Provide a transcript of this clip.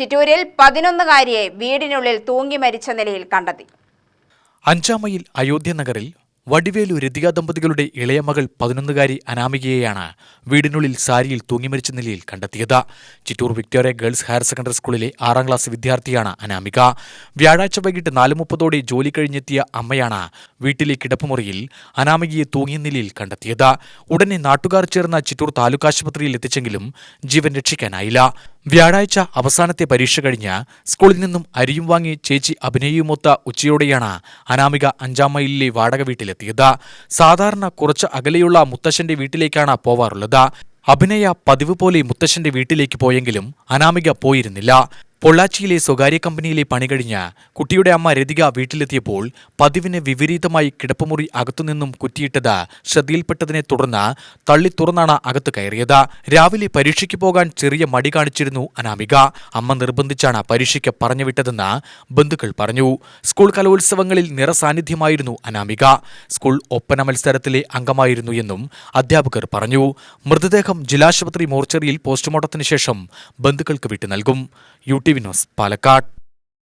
ചിറ്റൂരിൽ 11-കാരിയെ വീടിനുള്ളിൽ തൂങ്ങി മരിച്ച നിലയിൽ കണ്ടെത്തി. 5-ാം മൈൽ അയോധ്യ നഗറിൽ വടിവേലു രതിക ദമ്പതികളുടെ ഇളയ മകൾ 11-കാരി അനാമികയെയാണ് വീടിനുള്ളിൽ സാരിയിൽ തൂങ്ങിമരിച്ച നിലയിൽ കണ്ടെത്തിയത്. Chittur Victoria girls higher secondary സ്കൂളിലെ 6-ാം ക്ലാസ് വിദ്യാർത്ഥിയാണ് അനാമിക. വ്യാഴാഴ്ച വൈകിട്ട് 4:30 ജോലി കഴിഞ്ഞെത്തിയ അമ്മയാണ് വീട്ടിലെ കിടപ്പുമുറിയിൽ അനാമികയെ തൂങ്ങിയ നിലയിൽ കണ്ടെത്തിയത്. ഉടനെ നാട്ടുകാർ ചേർന്ന ചിറ്റൂർ താലൂക്ക് ആശുപത്രിയിൽ എത്തിച്ചെങ്കിലും ജീവൻ രക്ഷിക്കാനായില്ല. വ്യാഴാഴ്ച അവസാനത്തെ പരീക്ഷ കഴിഞ്ഞ് സ്കൂളിൽ നിന്നും അരിയും വാങ്ങി ചേച്ചി അഭിനയുമൊത്ത ഉച്ചയോടെയാണ് അനാമിക 5-ാം മൈലിലെ വാടക വീട്ടിലെത്തിയത്. സാധാരണ കുറച്ച് അകലെയുള്ള മുത്തശ്ശന്റെ വീട്ടിലേക്കാണ് പോവാറുള്ളത്. അഭിനയ പതിവ് പോലെ മുത്തശ്ശന്റെ വീട്ടിലേക്ക് പോയെങ്കിലും അനാമിക പോയിരുന്നില്ല. പൊള്ളാച്ചിയിലെ സ്വകാര്യ കമ്പനിയിലെ പണി കഴിഞ്ഞ് കുട്ടിയുടെ അമ്മ രതിക വീട്ടിലെത്തിയപ്പോൾ പതിവിന് വിപരീതമായി കിടപ്പുമുറി അകത്തുനിന്നും കുറ്റിയിട്ടത് ശ്രദ്ധയിൽപ്പെട്ടതിനെ തുടർന്ന് തള്ളി തുറന്നാണ് അകത്ത് കയറിയത്. രാവിലെ പരീക്ഷയ്ക്ക് പോകാൻ ചെറിയ മടി കാണിച്ചിരുന്നു അനാമിക. അമ്മ നിർബന്ധിച്ചാണ് പരീക്ഷയ്ക്ക് പറഞ്ഞുവിട്ടതെന്ന് ബന്ധുക്കൾ പറഞ്ഞു. സ്കൂൾ കലോത്സവങ്ങളിൽ നിറസാന്നിധ്യമായിരുന്നു അനാമിക. സ്കൂൾ ഒപ്പന മത്സരത്തിലെ അംഗമായിരുന്നു എന്നും അധ്യാപകർ പറഞ്ഞു. മൃതദേഹം ജില്ലാശുപത്രി മോർച്ചറിയിൽ പോസ്റ്റ്മോർട്ടത്തിന് ശേഷം ബന്ധുക്കൾക്ക് വിട്ടു നൽകും. UTV news Palakkad.